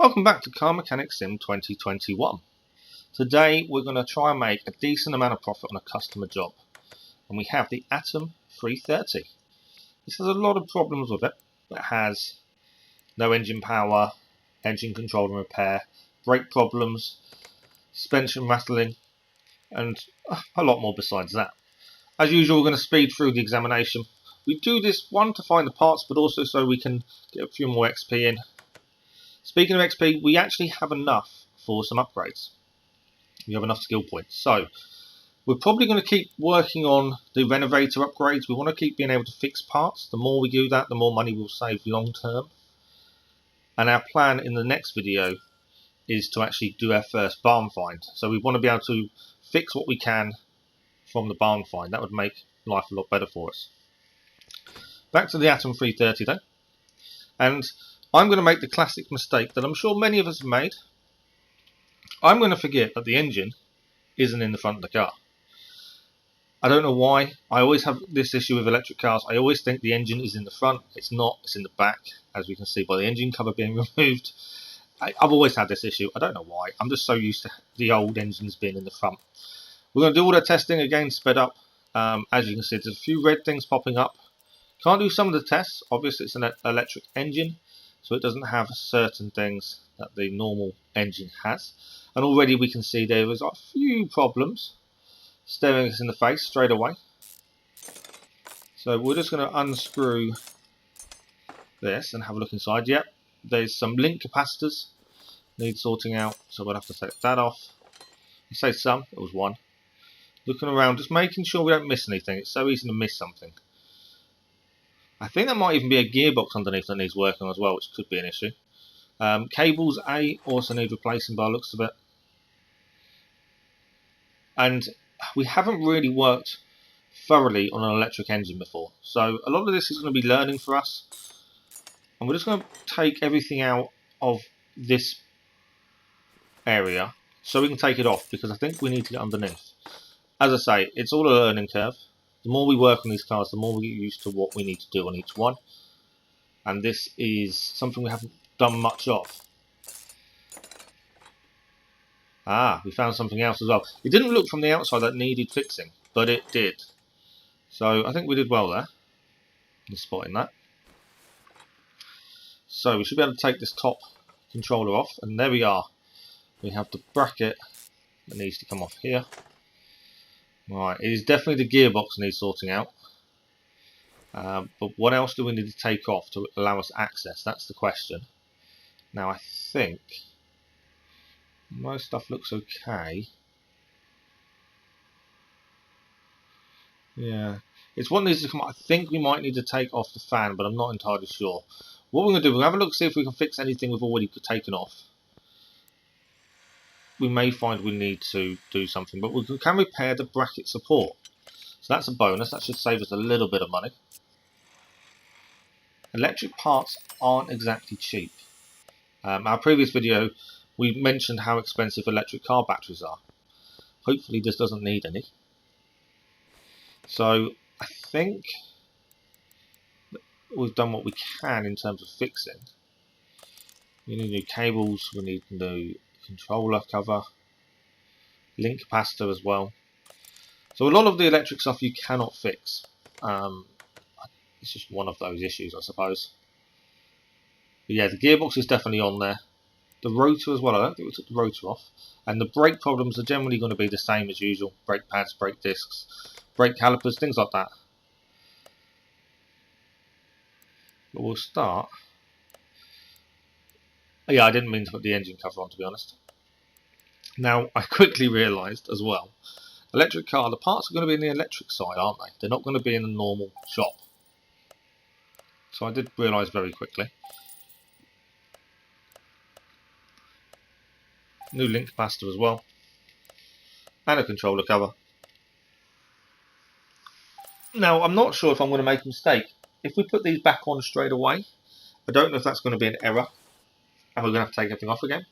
Welcome back to Car Mechanic Sim 2021. Today we're going to try and make a decent amount of profit on a customer job. And we have the Atom 330. This has a lot of problems with it. It has no engine power, engine control and repair, brake problems, suspension rattling, and a lot more besides that. As usual, we're going to speed through the examination. We do this, one, to find the parts, but also so we can get a few more XP in. Speaking of XP, we actually have enough for some upgrades. We have enough skill points. So, we're probably going to keep working on the renovator upgrades. We want to keep being able to fix parts. The more we do that, the more money we'll save long term. And our plan in the next video is to actually do our first barn find. So we want to be able to fix what we can from the barn find. That would make life a lot better for us. Back to the Atom 330 though. And I'm going to make the classic mistake that I'm sure many of us have made. I'm going to forget that the engine isn't in the front of the car. I don't know why. I always have this issue with electric cars. I always think the engine is in the front. It's not. It's in the back, as we can see by the engine cover being removed. I've always had this issue. I don't know why. I'm just so used to the old engines being in the front. We're going to do all the testing again, sped up. As you can see, there's a few red things popping up. Can't do some of the tests. Obviously, it's an electric engine, so it doesn't have certain things that the normal engine has. And already we can see there was a few problems staring us in the face straight away. So we're just going to unscrew this and have a look inside. Yep, there's some link capacitors need sorting out, so we'll have to take that off. I say some, it was one. Looking around, just making sure we don't miss anything. It's so easy to miss something. I think there might even be a gearbox underneath that needs working on as well, which could be an issue. Cables A also need replacing by the looks of it. And we haven't really worked thoroughly on an electric engine before. So a lot of this is going to be learning for us. And we're just going to take everything out of this area so we can take it off, because I think we need to get underneath. As I say, it's all a learning curve. The more we work on these cars, the more we get used to what we need to do on each one. And this is something we haven't done much of. Ah, we found something else as well. It didn't look from the outside that needed fixing, but it did. So I think we did well there in spotting that. So we should be able to take this top controller off, and there we are. We have the bracket that needs to come off here. Right, it is definitely the gearbox that needs sorting out. But what else do we need to take off to allow us access? That's the question. Now I think most stuff looks okay. Yeah, it's what needs to come. I think we might need to take off the fan, but I'm not entirely sure. What we're going to do, we'll have a look, see if we can fix anything we've already taken off. We may find we need to do something, but we can repair the bracket support. So that's a bonus. That should save us a little bit of money. Electric parts aren't exactly cheap. Our previous video, we mentioned how expensive electric car batteries are. Hopefully this doesn't need any. So I think we've done what we can in terms of fixing. We need new cables, we need new controller cover, link capacitor as well. So a lot of the electric stuff you cannot fix. It's just one of those issues, I suppose. But yeah, the gearbox is definitely on there. The rotor as well, I don't think we took the rotor off. And the brake problems are generally going to be the same as usual. Brake pads, brake discs, brake calipers, things like that. But we'll start. Yeah, I didn't mean to put the engine cover on, to be honest. Now, I quickly realised as well, electric car, the parts are going to be in the electric side, aren't they? They're not going to be in the normal shop. So I did realise very quickly. New link capacitor as well. And a controller cover. Now, I'm not sure if I'm going to make a mistake. If we put these back on straight away, I don't know if that's going to be an error. And we're going to have to take everything off again.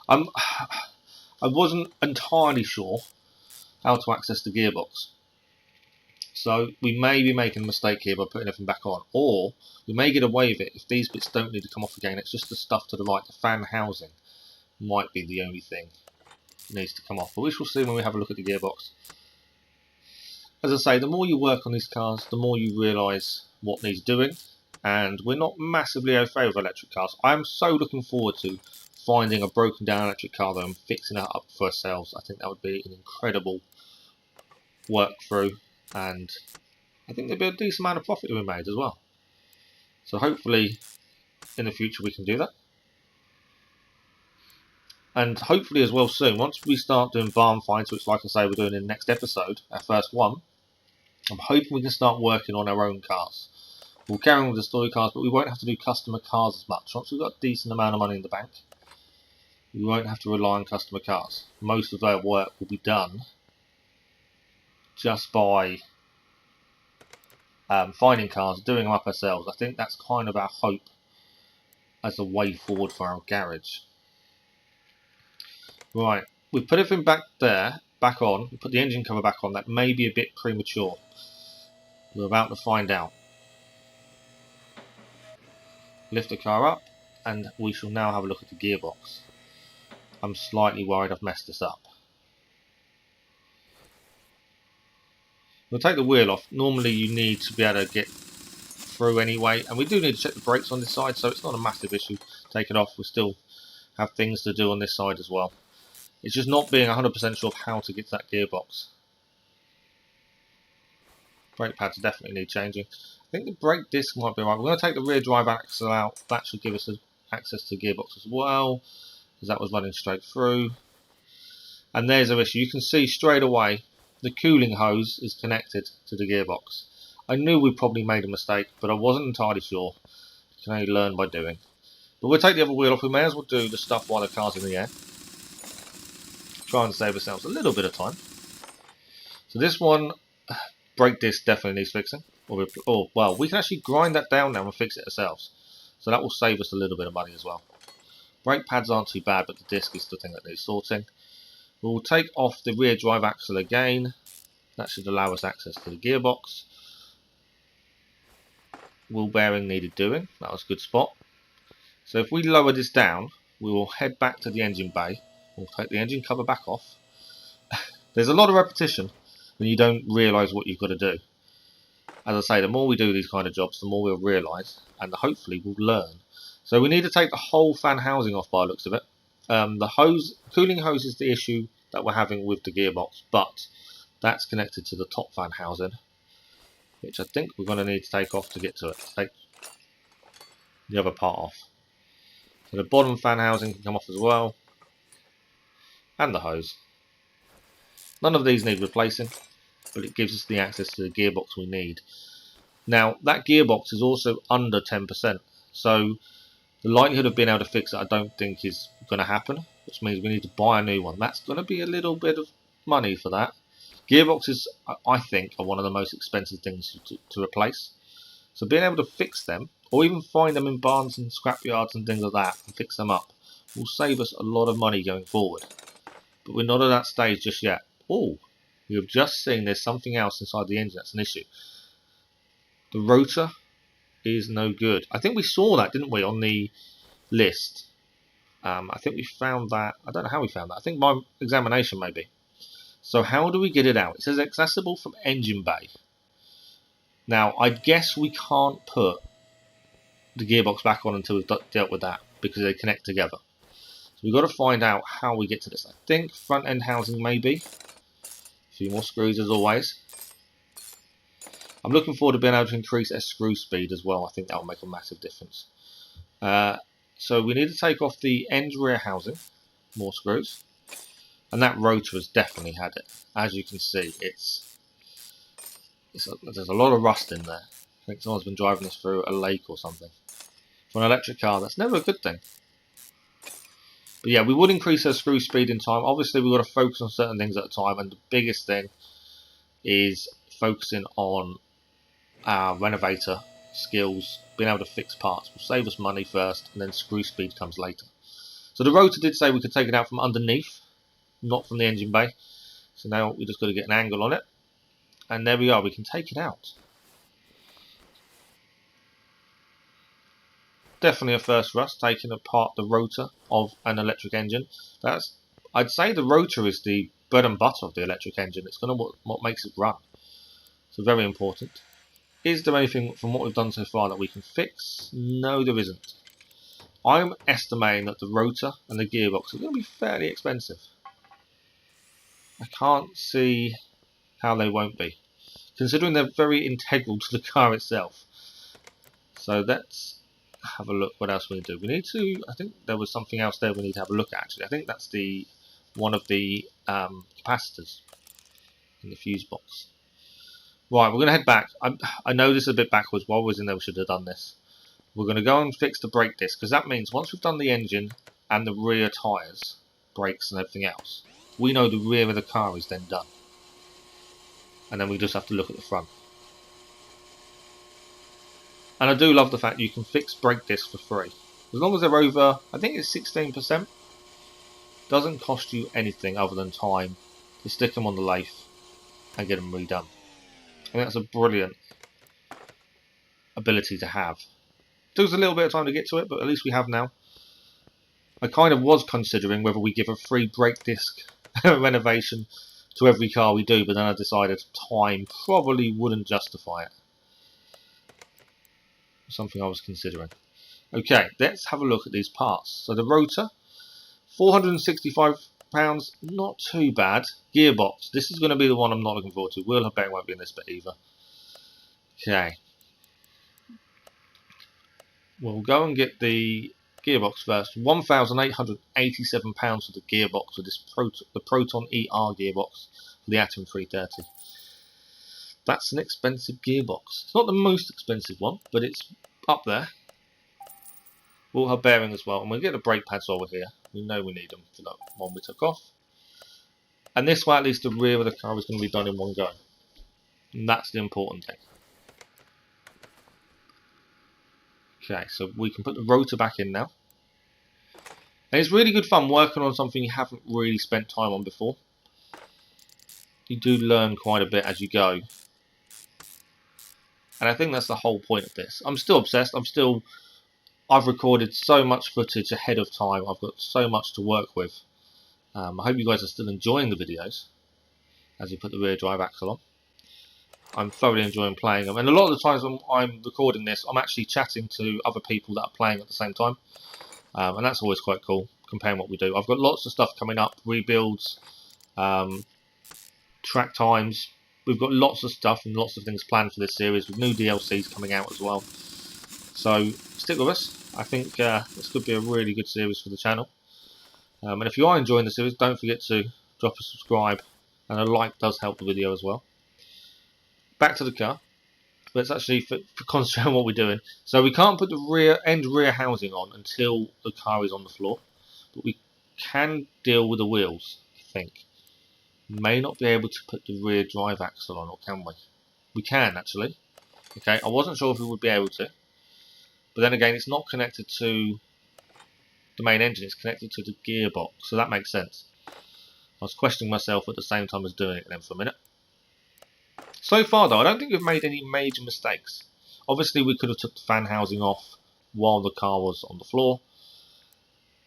I wasn't entirely sure how to access the gearbox. So we may be making a mistake here by putting everything back on, or we may get away with it if these bits don't need to come off again. It's just the stuff to the right, the fan housing might be the only thing that needs to come off, but we shall see when we have a look at the gearbox. As I say, the more you work on these cars, the more you realise what needs doing, and we're not massively au fait with electric cars. I'm so looking forward to finding a broken down electric car though and fixing it up for ourselves. I think that would be an incredible work through, and I think there'd be a decent amount of profit to be made as well. So hopefully in the future we can do that. And hopefully as well soon, once we start doing barn finds, which like I say we're doing in the next episode, our first one, I'm hoping we can start working on our own cars. We'll carry on with the story cars, but we won't have to do customer cars as much. Once we've got a decent amount of money in the bank, we won't have to rely on customer cars. Most of our work will be done just by finding cars, doing them up ourselves. I think that's kind of our hope as a way forward for our garage. Right, we put everything back there, back on, we put the engine cover back on. That may be a bit premature. We're about to find out. Lift the car up, and we shall now have a look at the gearbox. I'm slightly worried I've messed this up. We'll take the wheel off. Normally you need to be able to get through anyway, and we do need to check the brakes on this side, so it's not a massive issue. Take it off, we still have things to do on this side as well. It's just not being 100% sure of how to get to that gearbox. Brake pads definitely need changing. I think the brake disc might be right. We're going to take the rear drive axle out. That should give us access to the gearbox as well, because that was running straight through. And there's our issue. You can see straight away the cooling hose is connected to the gearbox. I knew we probably made a mistake, but I wasn't entirely sure. You can only learn by doing. But we'll take the other wheel off. We may as well do the stuff while the car's in the air. Try and save ourselves a little bit of time. So this one, brake disc definitely needs fixing. Or well, we can actually grind that down now and fix it ourselves. So that will save us a little bit of money as well. Brake pads aren't too bad, but the disc is the thing that needs sorting. We'll take off the rear drive axle again. That should allow us access to the gearbox. Wheel bearing needed doing. That was a good spot. So if we lower this down, we will head back to the engine bay. We'll take the engine cover back off. There's a lot of repetition when you don't realise what you've got to do. As I say, the more we do these kind of jobs, the more we'll realise, and hopefully we'll learn. So we need to take the whole fan housing off by the looks of it. The cooling hose is the issue that we're having with the gearbox, but that's connected to the top fan housing, which I think we're going to need to take off to get to it. Take the other part off. So the bottom fan housing can come off as well, and the hose. None of these need replacing, but it gives us the access to the gearbox we need. Now that gearbox is also under 10%, so the likelihood of being able to fix it I don't think is going to happen, which means we need to buy a new one. That's going to be a little bit of money for that. Gearboxes, I think, are one of the most expensive things to replace. So being able to fix them, or even find them in barns and scrapyards and things like that, and fix them up, will save us a lot of money going forward. But we're not at that stage just yet. Oh, we have just seen there's something else inside the engine that's an issue. The rotor is no good. I think we saw that, didn't we, on the list? I think we found that. I don't know how we found that. I think my examination maybe. So how do we get it out? It says accessible from engine bay. Now I guess we can't put the gearbox back on until we've dealt with that, because they connect together. So we've got to find out how we get to this. I think front end housing maybe. A few more screws as always. I'm looking forward to being able to increase our screw speed as well. I think that will make a massive difference. So we need to take off the end rear housing, more screws, and that rotor has definitely had it. As you can see, there's a lot of rust in there. I think someone's been driving this through a lake or something. For an electric car, that's never a good thing. But yeah, we would increase our screw speed in time. Obviously, we've got to focus on certain things at a time, and the biggest thing is focusing on our renovator skills, being able to fix parts. Will save us money first, and then screw speed comes later. So the rotor did say we could take it out from underneath, not from the engine bay. So now we just got to get an angle on it, And there we are, we can take it out. Definitely a first for us, taking apart the rotor of an electric engine. I'd say the rotor is the bread and butter of the electric engine. It's kind of what makes it run. So very important. Is there anything from what we've done so far that we can fix? No, there isn't. I'm estimating that the rotor and the gearbox are going to be fairly expensive. I can't see how they won't be, considering they're very integral to the car itself. So let's have a look what else we need to do. We need to, I think there was something else there we need to have a look at actually. I think that's one of the capacitors in the fuse box. Right, we're going to head back. I know this is a bit backwards. While I was in there we should have done this. We're going to go and fix the brake disc, because that means once we've done the engine and the rear tyres, brakes and everything else, we know the rear of the car is then done. And then we just have to look at the front. And I do love the fact you can fix brake discs for free. As long as they're over, I think it's 16%. Doesn't cost you anything other than time to stick them on the lathe and get them redone. I think that's a brilliant ability to have. Took us a little bit of time to get to it, but at least we have now. I kind of was considering whether we give a free brake disc renovation to every car we do, but then I decided time probably wouldn't justify it. Something I was considering. Okay, let's have a look at these parts. So the rotor, £465, not too bad. Gearbox, this is going to be the one I'm not looking forward to. Wheel hub bearing won't be in this bit either. Okay. We'll go and get the gearbox first. £1,887 for the gearbox with this the Proton ER gearbox for the Atom 330. That's an expensive gearbox. It's not the most expensive one, but it's up there. We'll have bearing as well, and we'll get the brake pads over here. We know we need them for that one we took off. And this way, at least the rear of the car is going to be done in one go. And that's the important thing. Okay, so we can put the rotor back in now. And it's really good fun working on something you haven't really spent time on before. You do learn quite a bit as you go. And I think that's the whole point of this. I'm still obsessed. I've recorded so much footage ahead of time. I've got so much to work with. I hope you guys are still enjoying the videos as you put the rear drive axle on. I'm thoroughly enjoying playing them. And a lot of the times when I'm recording this, I'm actually chatting to other people that are playing at the same time. And that's always quite cool, comparing what we do. I've got lots of stuff coming up, rebuilds, track times. We've got lots of stuff and lots of things planned for this series, with new DLCs coming out as well. So stick with us. I think this could be a really good series for the channel. And if you are enjoying the series, don't forget to drop a subscribe, and a like does help the video as well. Back to the car. Let's actually concentrate on what we're doing. So we can't put the rear housing on until the car is on the floor, but we can deal with the wheels, I think. May not be able to put the rear drive axle on, or can we? We can actually. Okay, I wasn't sure if we would be able to, but then again, it's not connected to the main engine, it's connected to the gearbox, so that makes sense. I was questioning myself at the same time as doing it then for a minute. So far though, I don't think we've made any major mistakes. Obviously we could have took the fan housing off while the car was on the floor,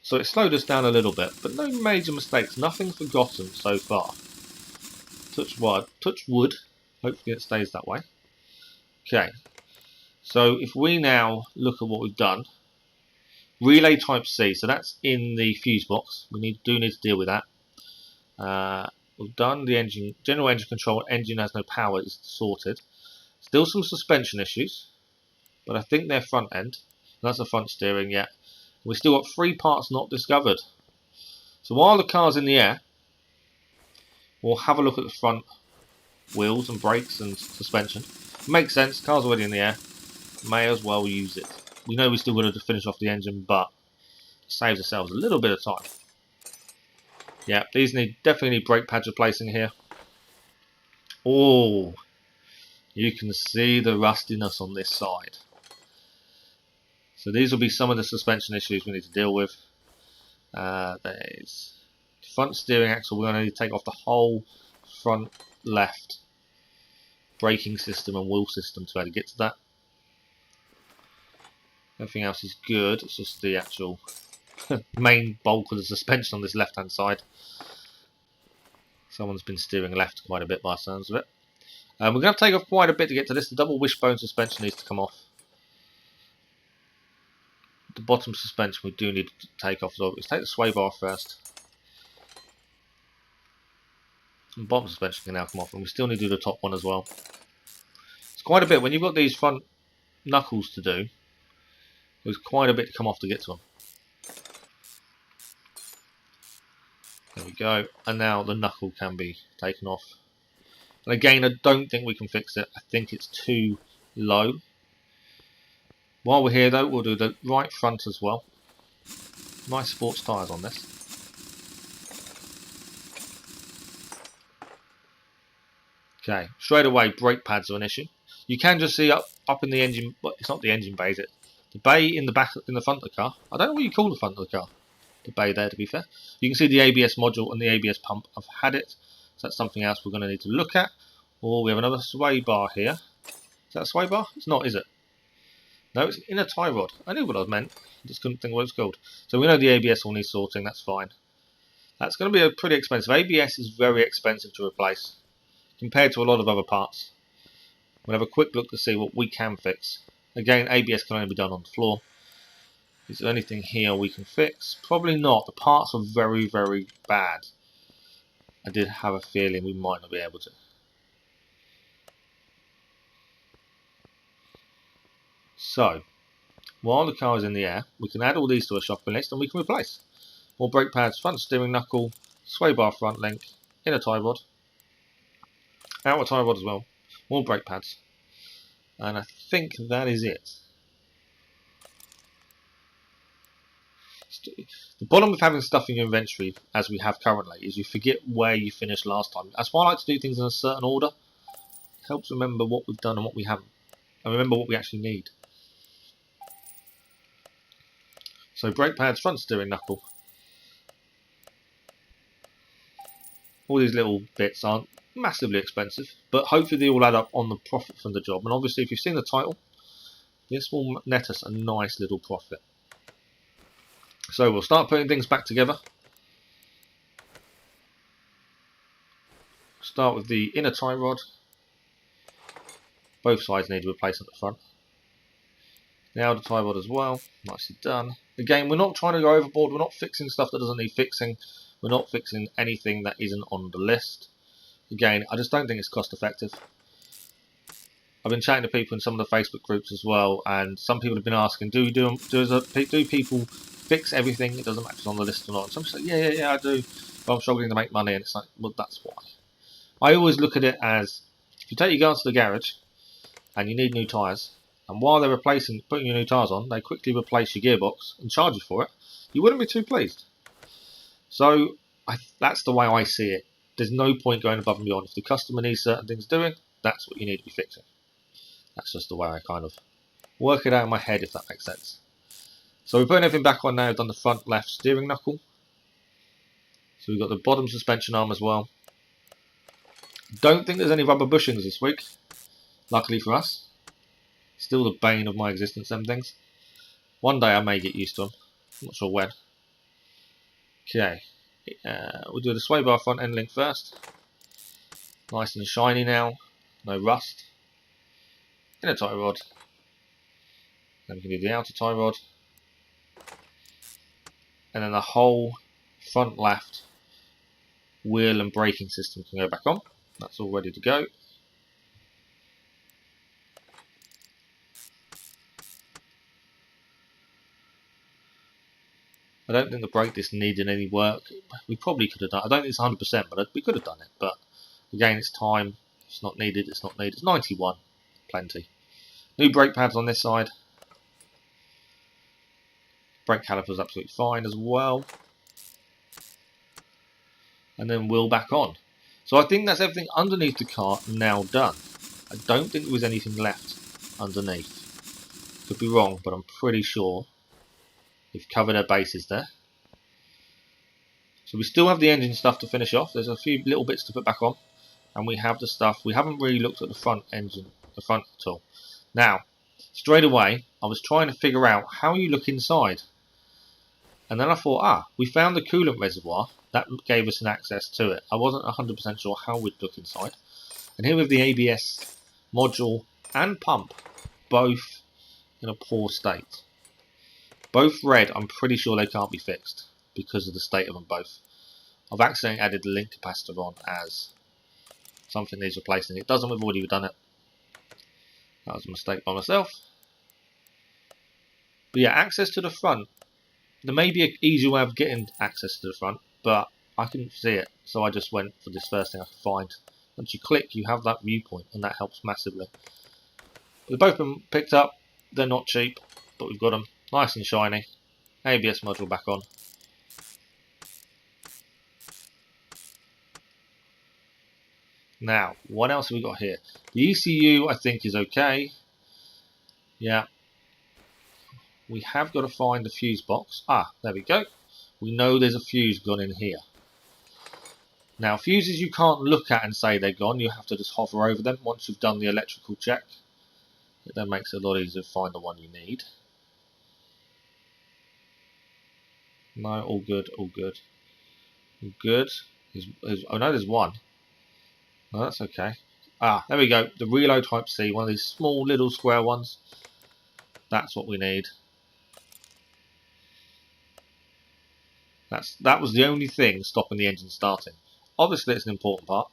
so it slowed us down a little bit, but no major mistakes, nothing forgotten so far. Touch wood, hopefully it stays that way. Okay, so if we now look at what we've done, relay type C, so that's in the fuse box, we do need to deal with that. We've done the engine, general engine control, engine has no power is sorted. Still some suspension issues, but I think they're front end. That's the front steering, yeah. We've still got 3 parts not discovered. So while the car's in the air, we'll have a look at the front wheels and brakes and suspension. Makes sense, car's already in the air. May as well use it. We know we still got to finish off the engine, but it saves ourselves a little bit of time. Yeah, these definitely need brake pads replacing here. Oh, you can see the rustiness on this side. So these will be some of the suspension issues we need to deal with. There's front steering axle. We're going to need to take off the whole front left braking system and wheel system to be able to get to that. Everything else is good, it's just the actual main bulk of the suspension on this left hand side. Someone's been steering left quite a bit by the sounds of it. We're going to have to take off quite a bit to get to this. The double wishbone suspension needs to come off. The bottom suspension we do need to take off as well. Let's take the sway bar first. The bottom suspension can now come off, and we still need to do the top one as well. It's quite a bit. When you've got these front knuckles to do, there's quite a bit to come off to get to them. There we go. And now the knuckle can be taken off. And again, I don't think we can fix it. I think it's too low. While we're here though, we'll do the right front as well. Nice sports tyres on this. Okay, straight away brake pads are an issue. You can just see up in the engine, well, it's not the engine bay, is it? The bay in the back, in the front of the car. I don't know what you call the front of the car. The bay there, to be fair. You can see the ABS module and the ABS pump. I've had it, so that's something else we're going to need to look at. Or we have another sway bar here. Is that a sway bar? It's not, is it? No, it's an inner tie rod. I knew what I meant. I just couldn't think what it's called. So we know the ABS will need sorting. That's fine. That's going to be pretty expensive. ABS is very expensive to replace compared to a lot of other parts. We'll have a quick look to see what we can fix. Again, ABS can only be done on the floor. Is there anything here we can fix? Probably not. The parts are very, very bad. I did have a feeling we might not be able to. So, while the car is in the air, we can add all these to a shopping list and we can replace. More brake pads, front steering knuckle, sway bar front link, inner tie rod, outer tie rod as well, more brake pads. And I think that is it. The problem with having stuff in your inventory, as we have currently, is you forget where you finished last time. That's why I like to do things in a certain order. It helps remember what we've done and what we haven't. And remember what we actually need. So brake pads, front steering knuckle. All these little bits aren't massively expensive, but hopefully they all add up on the profit from the job. And obviously if you've seen the title, this will net us a nice little profit. So we'll start putting things back together. Start with the inner tie rod. Both sides need to replace at the front. The outer tie rod as well. Nicely done. Again, we're not trying to go overboard. We're not fixing stuff that doesn't need fixing. We're not fixing anything that isn't on the list. Again, I just don't think it's cost effective. I've been chatting to people in some of the Facebook groups as well, and some people have been asking, do people fix everything? It doesn't matter if it's on the list or not. And some say, yeah, I do. But I'm struggling to make money, and it's like, well, that's why. I always look at it as, if you take your cars to the garage, and you need new tyres, and while they're putting your new tyres on, they quickly replace your gearbox and charge you for it, you wouldn't be too pleased. So that's the way I see it. There's no point going above and beyond. If the customer needs certain things doing, that's what you need to be fixing. That's just the way I kind of work it out in my head, if that makes sense. So we're putting everything back on now. We've done the front left steering knuckle. So we've got the bottom suspension arm as well. Don't think there's any rubber bushings this week, luckily for us. Still the bane of my existence, them things. One day I may get used to them. I'm not sure when. Okay. We'll do the sway bar front end link first. Nice and shiny now. No rust. Inner tie rod. Then we can do the outer tie rod. And then the whole front left wheel and braking system can go back on. That's all ready to go. I don't think the brake disc needed any work. We probably could have done it. I don't think it's 100%, but we could have done it. But again, it's time. It's not needed. It's not needed. It's 91. Plenty. New brake pads on this side. Brake caliper's absolutely fine as well. And then wheel back on. So I think that's everything underneath the car now done. I don't think there was anything left underneath. Could be wrong, but I'm pretty sure we've covered our bases there. So we still have the engine stuff to finish off. There's a few little bits to put back on. and we have the stuff. We haven't really looked at the front engine, the front at all. Now, straight away, I was trying to figure out how you look inside. And then I thought, we found the coolant reservoir. That gave us an access to it. I wasn't 100% sure how we'd look inside. And here with the ABS module and pump, both in a poor state. Both red, I'm pretty sure they can't be fixed because of the state of them both. I've accidentally added the link capacitor on as something needs replacing. It doesn't, we've already done it. That was a mistake by myself. But yeah, access to the front. There may be an easier way of getting access to the front, but I couldn't see it, so I just went for this first thing I could find. Once you click, you have that viewpoint, and that helps massively. They've both been picked up. They're not cheap, but we've got them nice and shiny. ABS module back on. Now, what else have we got here? The ECU, I think, is okay. Yeah. We have got to find the fuse box. There we go. We know there's a fuse gone in here. Now, fuses you can't look at and say they're gone. You have to just hover over them once you've done the electrical check. It then makes it a lot easier to find the one you need. No, all good, all good. All good. Oh no, there's one. No, that's okay. There we go. The reload type C, one of these small little square ones. That's what we need. That was the only thing stopping the engine starting. Obviously it's an important part.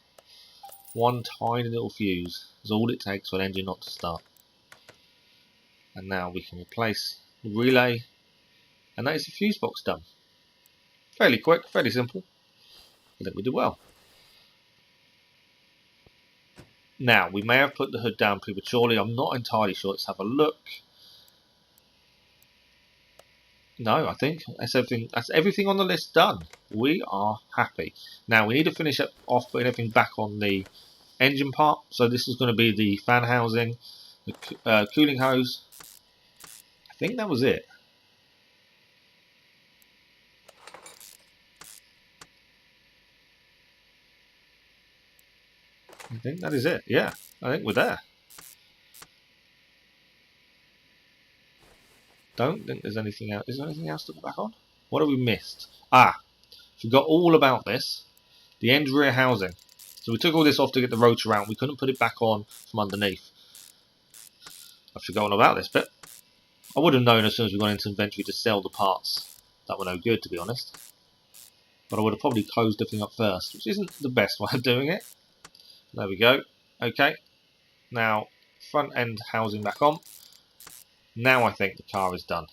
One tiny little fuse is all it takes for an engine not to start. And now we can replace the relay, and that is the fuse box done. Fairly quick, fairly simple. I think we did well. Now, we may have put the hood down prematurely. I'm not entirely sure. Let's have a look. No, I think that's everything. That's everything on the list done. We are happy. Now we need to finish off putting everything back on the engine part. So this is going to be the fan housing, the cooling hose. I think that was it. I think that is it. Yeah, I think we're there. Don't think there's anything else. Is there anything else to put back on? What have we missed? Forgot all about this. The end rear housing. So we took all this off to get the rotor out. We couldn't put it back on from underneath. I've forgotten about this bit. I would have known as soon as we got into inventory to sell the parts that were no good, to be honest. But I would have probably closed everything up first, which isn't the best way of doing it. There we go. Okay. Now, front end housing back on. Now I think the car is done.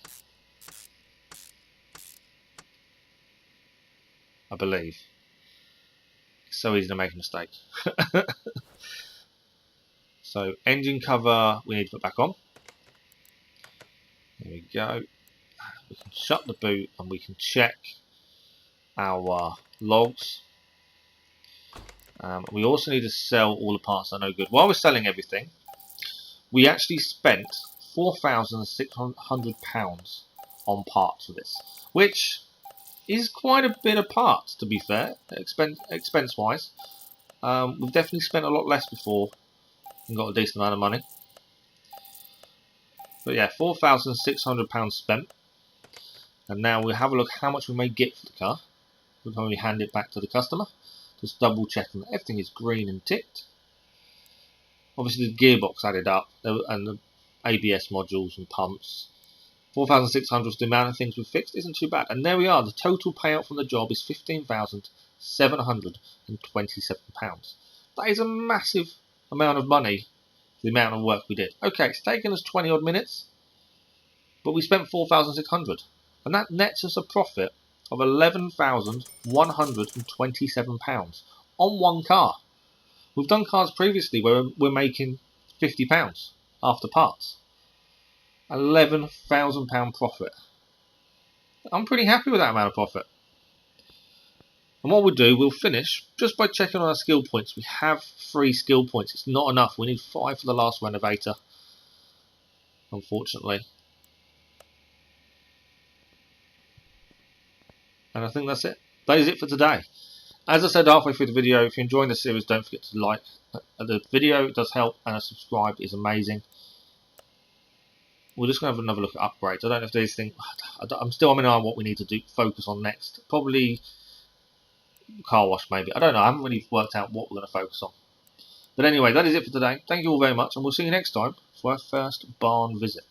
I believe. It's so easy to make a mistake. So, engine cover we need to put back on. There we go. We can shut the boot and we can check our logs. We also need to sell all the parts that are no good. While we're selling everything, we actually spent £4,600 on parts for this, which is quite a bit of parts, to be fair, expense-wise. We've definitely spent a lot less before and got a decent amount of money. But yeah, £4,600 spent. And now we'll have a look how much we may get for the car before we hand it back to the customer. Just double checking that everything is green and ticked. Obviously the gearbox added up and the ABS modules and pumps. 4,600 for the amount of things we've fixed isn't too bad. And there we are. The total payout from the job is £15,727. That is a massive amount of money for the amount of work we did. Okay, it's taken us 20 odd minutes, but we spent 4,600, and that nets us a profit of £11,127 on one car. We've done cars previously where we're making £50 after parts. £11,000 profit. I'm pretty happy with that amount of profit. And what we'll do, we'll finish just by checking on our skill points. We have 3 skill points. It's not enough. We need 5 for the last renovator, unfortunately. And I think that's it. That is it for today. As I said halfway through the video, if you're enjoying the series, don't forget to like the video. It does help, and a subscribe is amazing. We're just going to have another look at upgrades. I don't know if there's things. I'm still umming on what we need to focus on next. Probably car wash, maybe. I don't know. I haven't really worked out what we're going to focus on. But anyway, that is it for today. Thank you all very much, and we'll see you next time for our first barn visit.